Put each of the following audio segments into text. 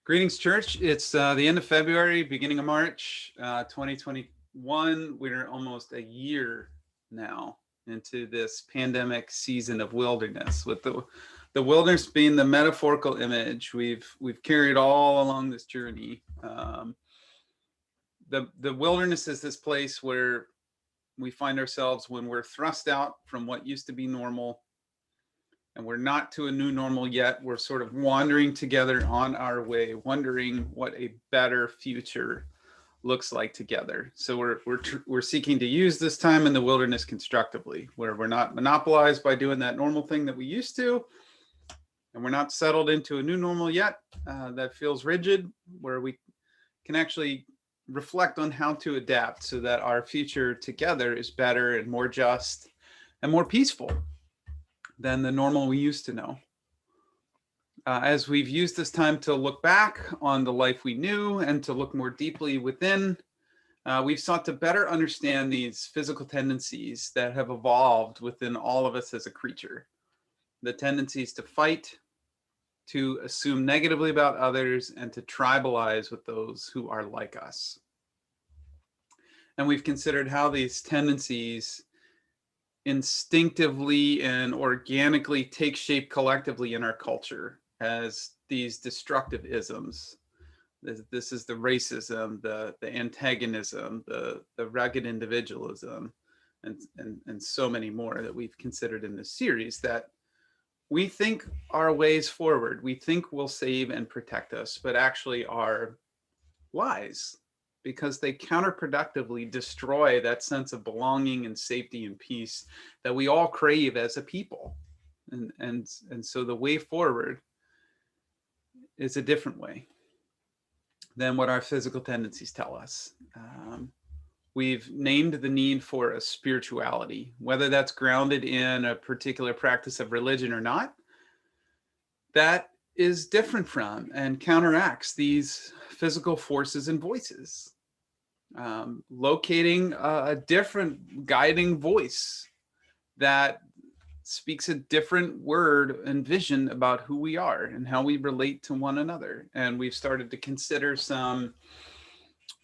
Greetings, church. It's the end of February, beginning of March, 2021. We're almost a year now into this pandemic season of wilderness, with the wilderness being the metaphorical image we've carried all along this journey. The wilderness is this place where we find ourselves when we're thrust out from what used to be normal, and we're not to a new normal yet. We're sort of wandering together on our way, wondering what a better future looks like together. So we're seeking to use this time in the wilderness constructively, where we're not monopolized by doing that normal thing that we used to, and we're not settled into a new normal yet that feels rigid, where we can actually reflect on how to adapt so that our future together is better and more just and more peaceful than the normal we used to know. As we've used this time to look back on the life we knew and to look more deeply within, we've sought to better understand these physical tendencies that have evolved within all of us as a creature. The tendencies to fight, to assume negatively about others, and to tribalize with those who are like us. And we've considered how these tendencies instinctively and organically take shape collectively in our culture as these destructive isms. This is the racism, the antagonism, the rugged individualism, and so many more that we've considered in this series that we think are ways forward. We think will save and protect us, but actually are lies, because they counterproductively destroy that sense of belonging and safety and peace that we all crave as a people. And so the way forward is a different way than what our physical tendencies tell us. We've named the need for a spirituality, whether that's grounded in a particular practice of religion or not, that is different from and counteracts these physical forces and voices. Locating a different guiding voice that speaks a different word and vision about who we are and how we relate to one another. And we've started to consider some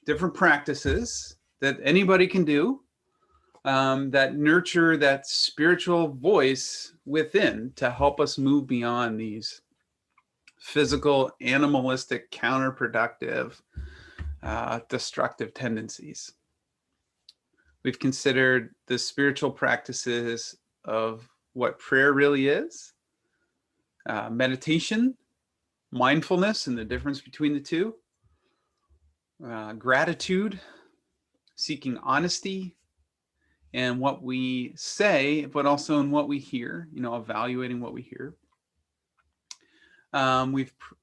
different practices that anybody can do that nurture that spiritual voice within to help us move beyond these physical, animalistic, counterproductive, destructive tendencies. We've considered the spiritual practices of what prayer really is, meditation, mindfulness, and the difference between the two, gratitude, seeking honesty in what we say, but also in what we hear, evaluating what we hear.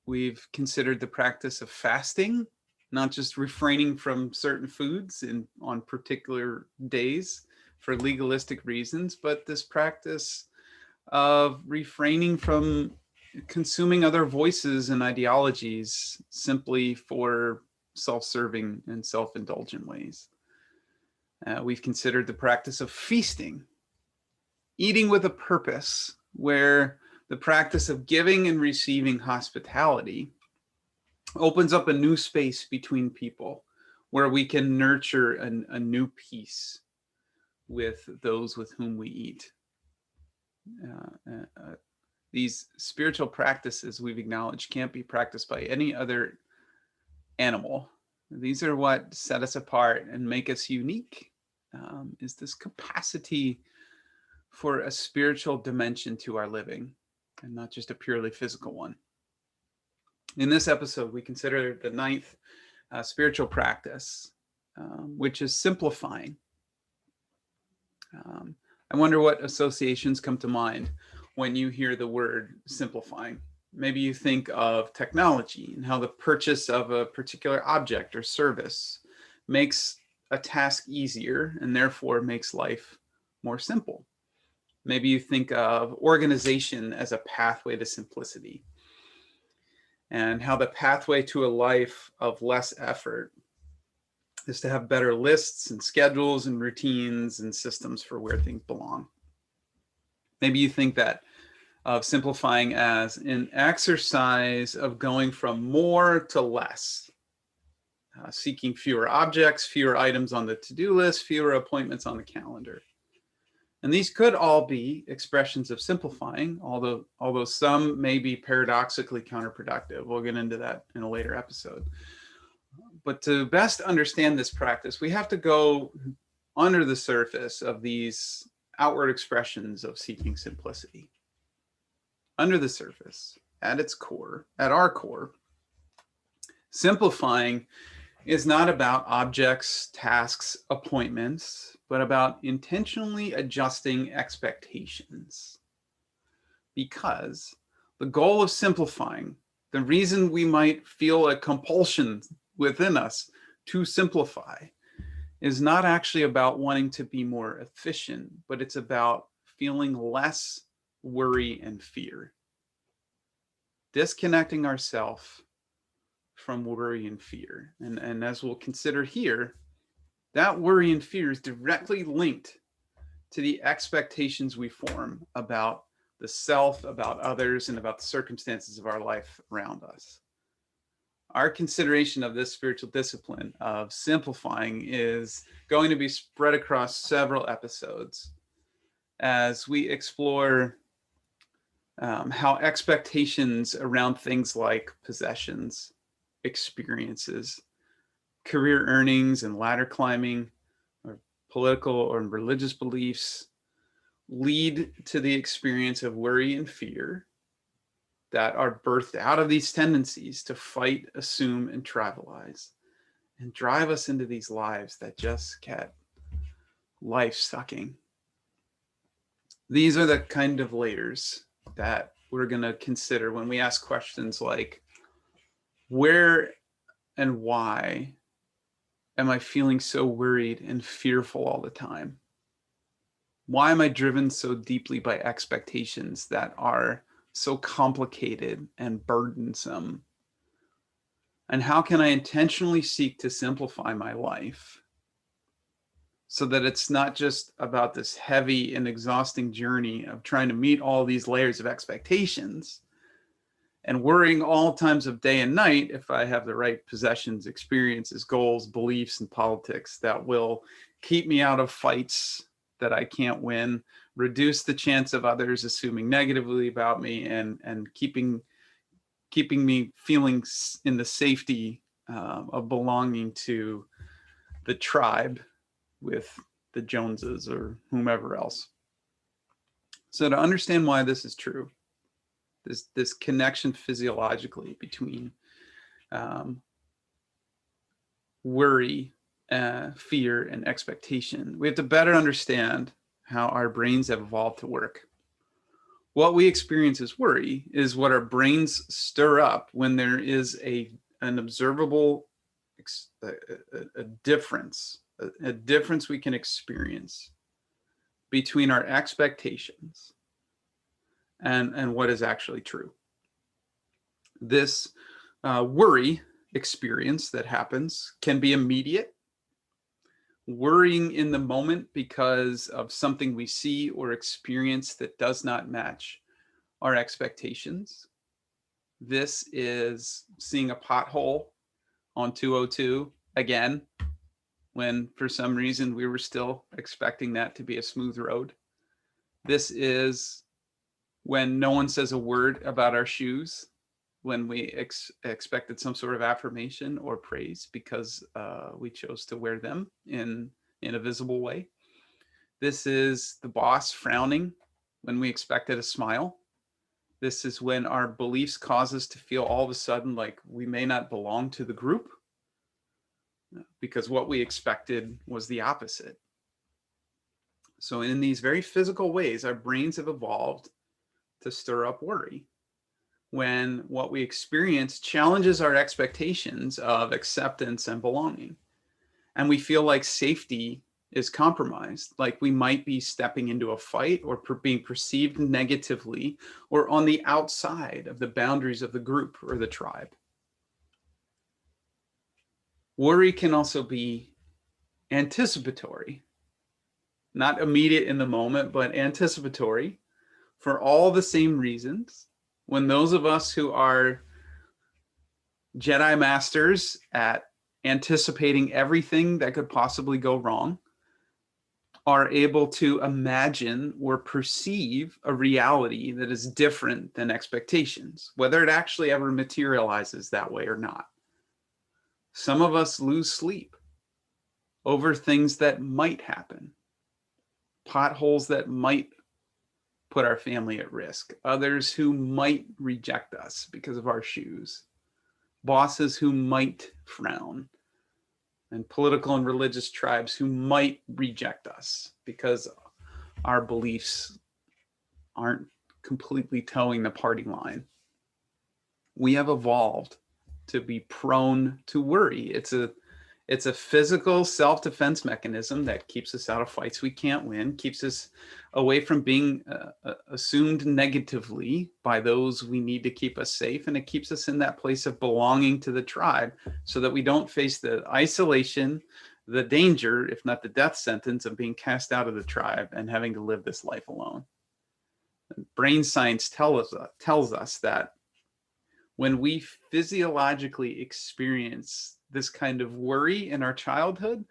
We've considered the practice of fasting, not just refraining from certain foods on particular days for legalistic reasons, but this practice of refraining from consuming other voices and ideologies simply for self-serving and self-indulgent ways. We've considered the practice of feasting, eating with a purpose, where the practice of giving and receiving hospitality opens up a new space between people where we can nurture a new peace with those with whom we eat. These spiritual practices, we've acknowledged, can't be practiced by any other animal. These are what set us apart and make us unique, is this capacity for a spiritual dimension to our living and not just a purely physical one. In this episode, we consider the ninth spiritual practice, which is simplifying. I wonder what associations come to mind when you hear the word simplifying. Maybe you think of technology and how the purchase of a particular object or service makes a task easier and therefore makes life more simple. Maybe you think of organization as a pathway to simplicity, and how the pathway to a life of less effort is to have better lists and schedules and routines and systems for where things belong. Maybe you think that of simplifying as an exercise of going from more to less, seeking fewer objects, fewer items on the to-do list, fewer appointments on the calendar. And these could all be expressions of simplifying, although some may be paradoxically counterproductive. We'll get into that in a later episode. But to best understand this practice, we have to go under the surface of these outward expressions of seeking simplicity. Under the surface, at its core, at our core, simplifying is not about objects, tasks, appointments, but about intentionally adjusting expectations. Because the goal of simplifying, the reason we might feel a compulsion within us to simplify, is not actually about wanting to be more efficient, but it's about feeling less worry and fear. Disconnecting ourselves from worry and fear. And as we'll consider here, that worry and fear is directly linked to the expectations we form about the self, about others, and about the circumstances of our life around us. Our consideration of this spiritual discipline of simplifying is going to be spread across several episodes as we explore how expectations around things like possessions, experiences, career earnings and ladder climbing, or political or religious beliefs lead to the experience of worry and fear that are birthed out of these tendencies to fight, assume, and trivialize, and drive us into these lives that just get life sucking. These are the kind of layers that we're going to consider when we ask questions like, where and why am I feeling so worried and fearful all the time? Why am I driven so deeply by expectations that are so complicated and burdensome? And how can I intentionally seek to simplify my life so that it's not just about this heavy and exhausting journey of trying to meet all these layers of expectations and worrying all times of day and night if I have the right possessions, experiences, goals, beliefs, and politics that will keep me out of fights that I can't win, reduce the chance of others assuming negatively about me, and keeping me feeling in the safety of belonging to the tribe with the Joneses or whomever else. So to understand why this is true, this connection physiologically between worry, fear, and expectation, we have to better understand how our brains have evolved to work. What we experience as worry is what our brains stir up when there is an observable a difference we can experience between our expectations and what is actually true. This worry experience that happens can be immediate, worrying in the moment because of something we see or experience that does not match our expectations. This is seeing a pothole on 202 again, when for some reason we were still expecting that to be a smooth road. This is when no one says a word about our shoes, when we expected some sort of affirmation or praise because we chose to wear them in a visible way. This is the boss frowning when we expected a smile. This is when our beliefs cause us to feel all of a sudden like we may not belong to the group because what we expected was the opposite. So in these very physical ways, our brains have evolved to stir up worry when what we experience challenges our expectations of acceptance and belonging. And we feel like safety is compromised, like we might be stepping into a fight or being perceived negatively or on the outside of the boundaries of the group or the tribe. Worry can also be anticipatory, not immediate in the moment, but anticipatory, for all the same reasons, when those of us who are Jedi masters at anticipating everything that could possibly go wrong are able to imagine or perceive a reality that is different than expectations, whether it actually ever materializes that way or not. Some of us lose sleep over things that might happen, potholes that might put our family at risk, others who might reject us because of our shoes, bosses who might frown, and political and religious tribes who might reject us because our beliefs aren't completely towing the party line. We have evolved to be prone to worry. It's a physical self-defense mechanism that keeps us out of fights we can't win, keeps us away from being assumed negatively by those we need to keep us safe, and it keeps us in that place of belonging to the tribe so that we don't face the isolation, the danger, if not the death sentence, of being cast out of the tribe and having to live this life alone. Brain science tells us that when we physiologically experience this kind of worry in our childhood,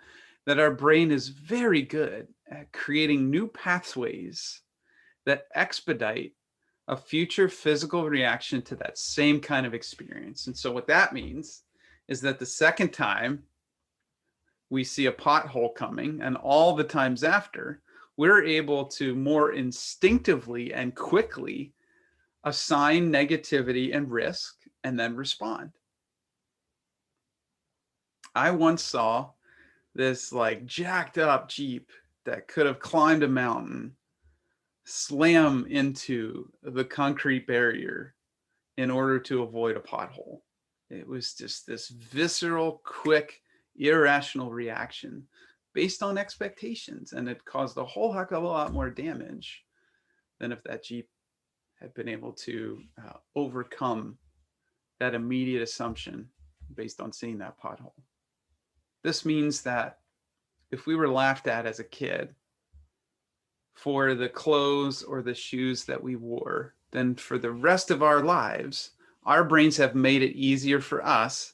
that our brain is very good at creating new pathways that expedite a future physical reaction to that same kind of experience. And so what that means is that the second time we see a pothole coming, and all the times after, we're able to more instinctively and quickly assign negativity and risk and then respond. I once saw this like jacked up Jeep that could have climbed a mountain slam into the concrete barrier in order to avoid a pothole. It was just this visceral, quick, irrational reaction based on expectations, and it caused a whole heck of a lot more damage than if that Jeep had been able to overcome that immediate assumption based on seeing that pothole. This means that if we were laughed at as a kid for the clothes or the shoes that we wore, then for the rest of our lives, our brains have made it easier for us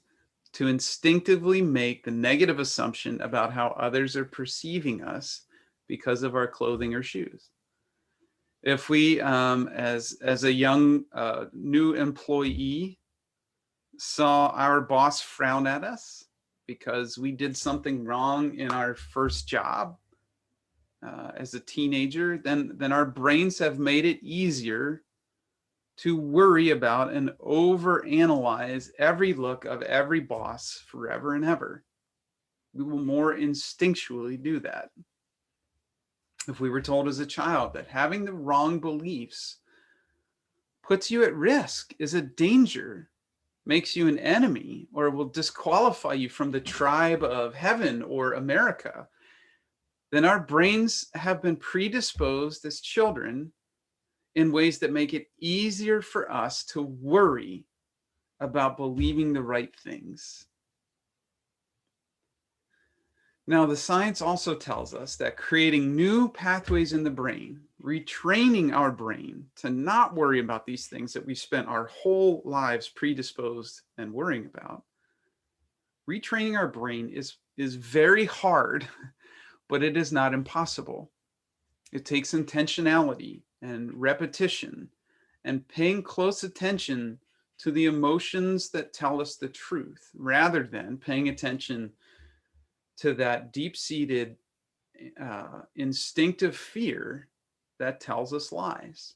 to instinctively make the negative assumption about how others are perceiving us because of our clothing or shoes. If we, as a young new employee, saw our boss frown at us because we did something wrong in our first job as a teenager, then our brains have made it easier to worry about and overanalyze every look of every boss forever and ever. We will more instinctually do that. If we were told as a child that having the wrong beliefs puts you at risk, is a danger, makes you an enemy, or will disqualify you from the tribe of heaven or America, then our brains have been predisposed as children in ways that make it easier for us to worry about believing the right things. Now, the science also tells us that creating new pathways in the brain, retraining our brain to not worry about these things that we spent our whole lives predisposed and worrying about, retraining our brain is very hard, but it is not impossible. It takes intentionality and repetition and paying close attention to the emotions that tell us the truth, rather than paying attention to that deep-seated instinctive fear that tells us lies.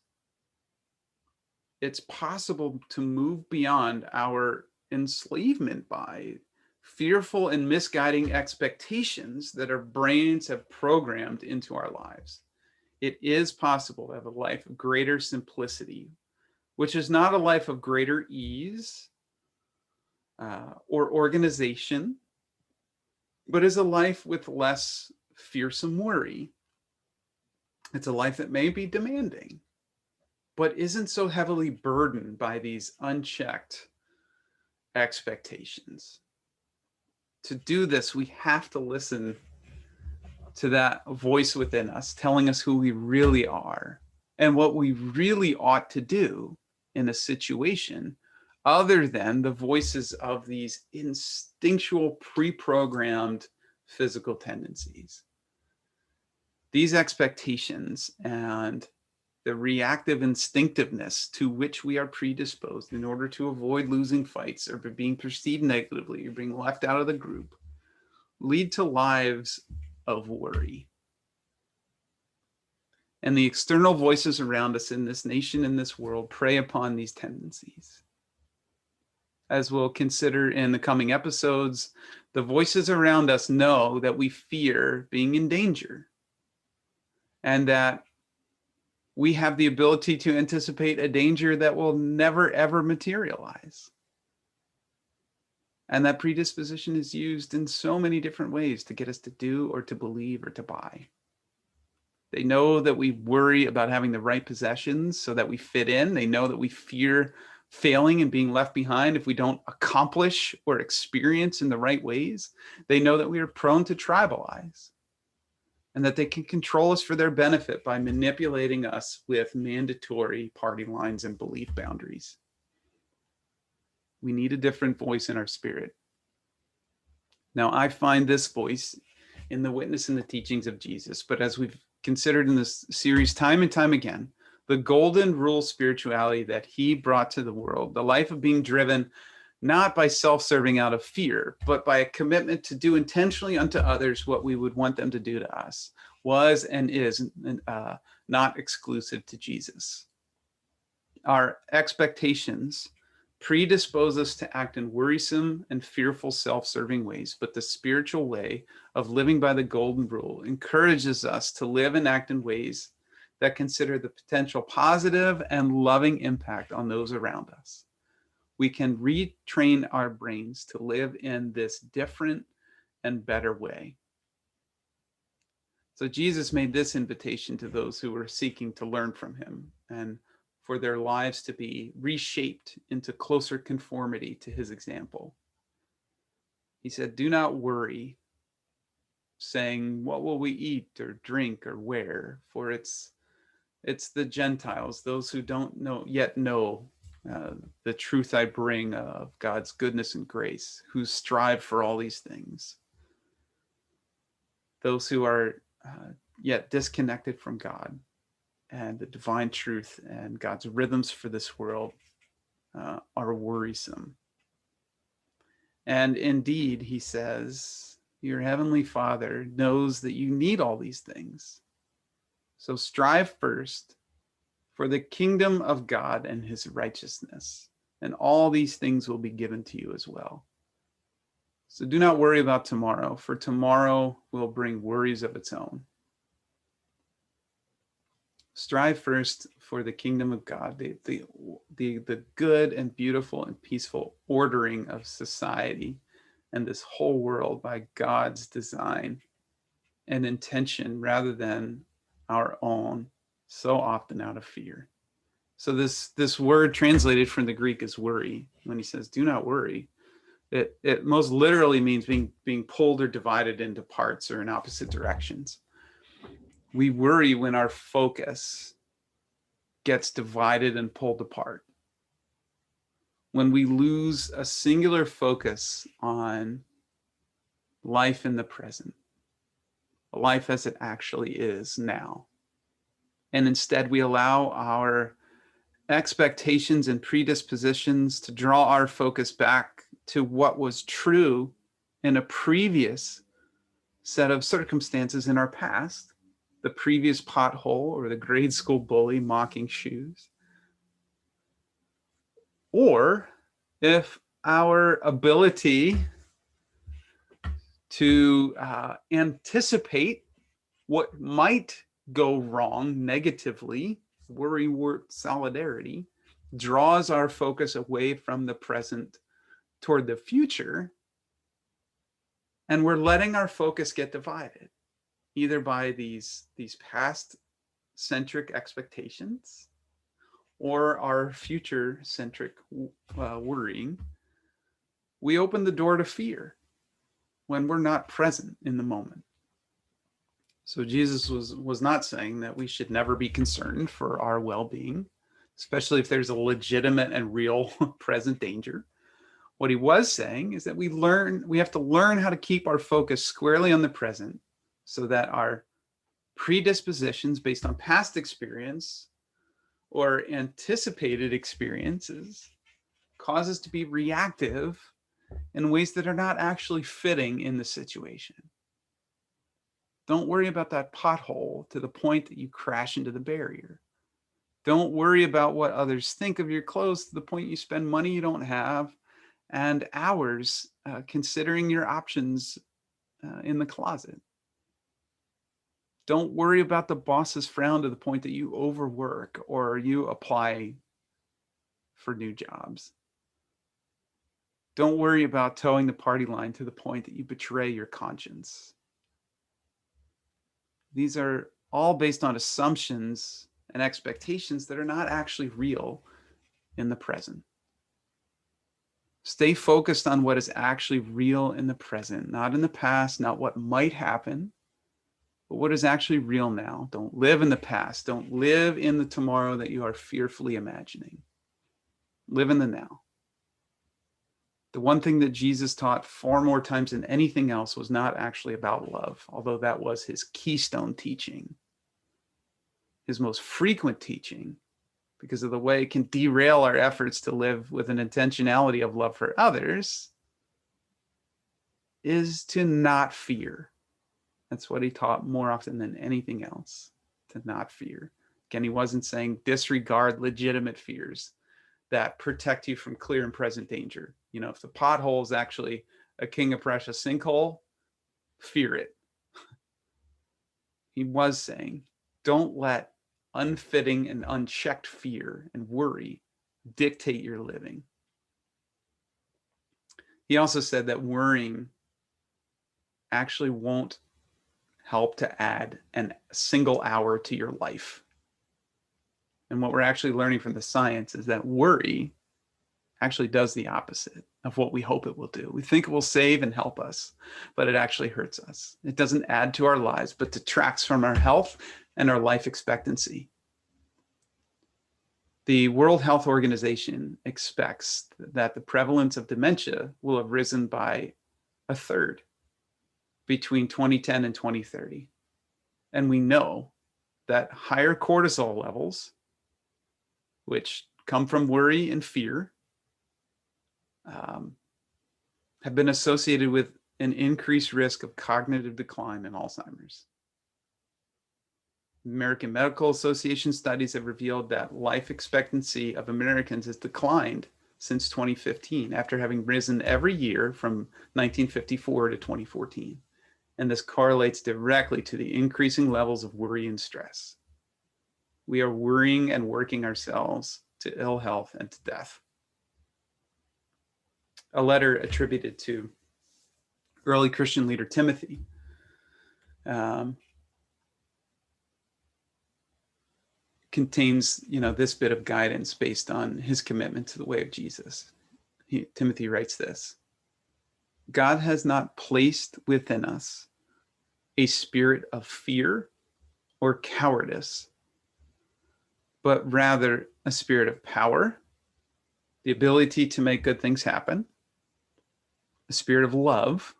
It's possible to move beyond our enslavement by fearful and misguiding expectations that our brains have programmed into our lives. It is possible to have a life of greater simplicity, which is not a life of greater ease or organization, but is a life with less fearsome worry. It's a life that may be demanding, but isn't so heavily burdened by these unchecked expectations. To do this, we have to listen to that voice within us telling us who we really are and what we really ought to do in a situation other than the voices of these instinctual, pre-programmed physical tendencies. These expectations and the reactive instinctiveness to which we are predisposed in order to avoid losing fights or being perceived negatively or being left out of the group lead to lives of worry. And the external voices around us in this nation, in this world, prey upon these tendencies. As we'll consider in the coming episodes, the voices around us know that we fear being in danger, and that we have the ability to anticipate a danger that will never, ever materialize. And that predisposition is used in so many different ways to get us to do or to believe or to buy. They know that we worry about having the right possessions so that we fit in. They know that we fear failing and being left behind if we don't accomplish or experience in the right ways. They know that we are prone to tribalize, and that they can control us for their benefit by manipulating us with mandatory party lines and belief boundaries. We need a different voice in our spirit. Now, I find this voice in the witness and the teachings of Jesus, but as we've considered in this series time and time again, the golden rule spirituality that he brought to the world, the life of being driven not by self-serving out of fear, but by a commitment to do intentionally unto others what we would want them to do to us, was and is not exclusive to Jesus. Our expectations predispose us to act in worrisome and fearful self-serving ways, but the spiritual way of living by the golden rule encourages us to live and act in ways that consider the potential positive and loving impact on those around us. We can retrain our brains to live in this different and better way. So Jesus made this invitation to those who were seeking to learn from him and for their lives to be reshaped into closer conformity to his example. He said, "Do not worry, saying, what will we eat or drink or wear? For it's the Gentiles, those who don't yet know the truth I bring of God's goodness and grace, who strive for all these things. Those who are yet disconnected from God and the divine truth and God's rhythms for this world are worrisome." And indeed, he says, your heavenly Father knows that you need all these things. So strive first for the kingdom of God and his righteousness, and all these things will be given to you as well. So do not worry about tomorrow, for tomorrow will bring worries of its own. Strive first for the kingdom of God, the good and beautiful and peaceful ordering of society and this whole world by God's design and intention rather than our own, so often out of fear. So this word translated from the Greek is worry. When he says, do not worry, it most literally means being pulled or divided into parts or in opposite directions. We worry when our focus gets divided and pulled apart. When we lose a singular focus on life in the present, life as it actually is now. And instead we allow our expectations and predispositions to draw our focus back to what was true in a previous set of circumstances in our past, the previous pothole or the grade school bully mocking shoes. Or if our ability to anticipate what might go wrong negatively, worrywart solidarity, draws our focus away from the present toward the future, and we're letting our focus get divided, either by these past centric expectations or our future centric worrying. We open the door to fear when we're not present in the moment. So Jesus was not saying that we should never be concerned for our well-being, especially if there's a legitimate and real present danger. What he was saying is that we have to learn how to keep our focus squarely on the present so that our predispositions based on past experience or anticipated experiences cause us to be reactive in ways that are not actually fitting in the situation. Don't worry about that pothole to the point that you crash into the barrier. Don't worry about what others think of your clothes to the point you spend money you don't have and hours considering your options in the closet. Don't worry about the boss's frown to the point that you overwork or you apply for new jobs. Don't worry about towing the party line to the point that you betray your conscience. These are all based on assumptions and expectations that are not actually real in the present. Stay focused on what is actually real in the present, not in the past, not what might happen, but what is actually real now. Don't live in the past. Don't live in the tomorrow that you are fearfully imagining. Live in the now. The one thing that Jesus taught far more times than anything else was not actually about love, although that was his keystone teaching. His most frequent teaching, because of the way it can derail our efforts to live with an intentionality of love for others, is to not fear. That's what he taught more often than anything else, to not fear. Again, he wasn't saying disregard legitimate fears that protect you from clear and present danger. You know, if the pothole is actually a king of prussia sinkhole, fear it. He was saying, don't let unfitting and unchecked fear and worry dictate your living. He also said that worrying actually won't help to add a single hour to your life. And what we're actually learning from the science is that worry actually does the opposite of what we hope it will do. We think it will save and help us, but it actually hurts us. It doesn't add to our lives, but detracts from our health and our life expectancy. The World Health Organization expects that the prevalence of dementia will have risen by a third between 2010 and 2030. And we know that higher cortisol levels, which come from worry and fear, have been associated with an increased risk of cognitive decline in Alzheimer's. American Medical Association studies have revealed that life expectancy of Americans has declined since 2015 after having risen every year from 1954 to 2014. And this correlates directly to the increasing levels of worry and stress. We are worrying and working ourselves to ill health and to death. A letter attributed to early Christian leader Timothy contains, this bit of guidance based on his commitment to the way of Jesus. Timothy writes this: God has not placed within us a spirit of fear or cowardice, but rather a spirit of power, the ability to make good things happen, a spirit of love,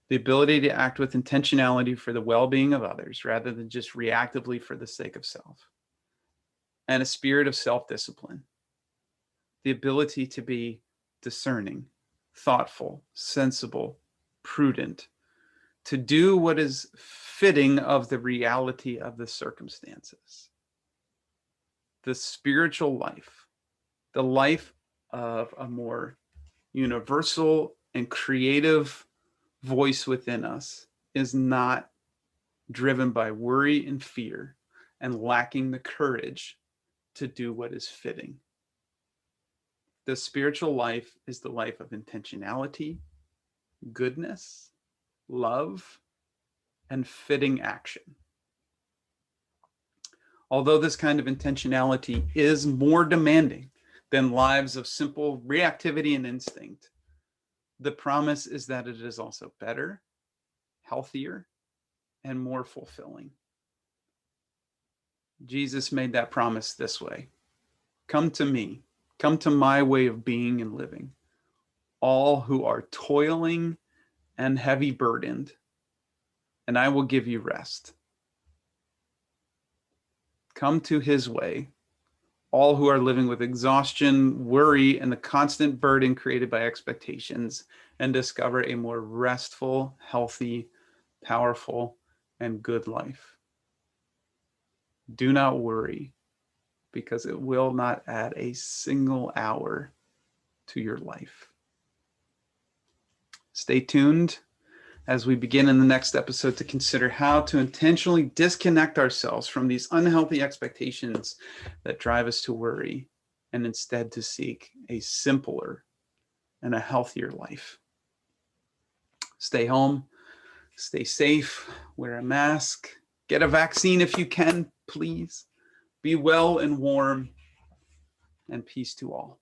the ability to act with intentionality for the well-being of others rather than just reactively for the sake of self, and a spirit of self-discipline, the ability to be discerning, thoughtful, sensible, prudent, to do what is fitting of the reality of the circumstances. The spiritual life, the life of a more universal and creative voice within us, is not driven by worry and fear and lacking the courage to do what is fitting. The spiritual life is the life of intentionality, goodness, love, and fitting action. Although this kind of intentionality is more demanding than lives of simple reactivity and instinct, the promise is that it is also better, healthier, and more fulfilling. Jesus made that promise this way. Come to me, come to my way of being and living, all who are toiling and heavy burdened, and I will give you rest. Come to his way, all who are living with exhaustion, worry, and the constant burden created by expectations, and discover a more restful, healthy, powerful, and good life. Do not worry, because it will not add a single hour to your life. Stay tuned as we begin in the next episode to consider how to intentionally disconnect ourselves from these unhealthy expectations that drive us to worry, and instead to seek a simpler and a healthier life. Stay home, stay safe, wear a mask, get a vaccine if you can, please. Be well and warm, and peace to all.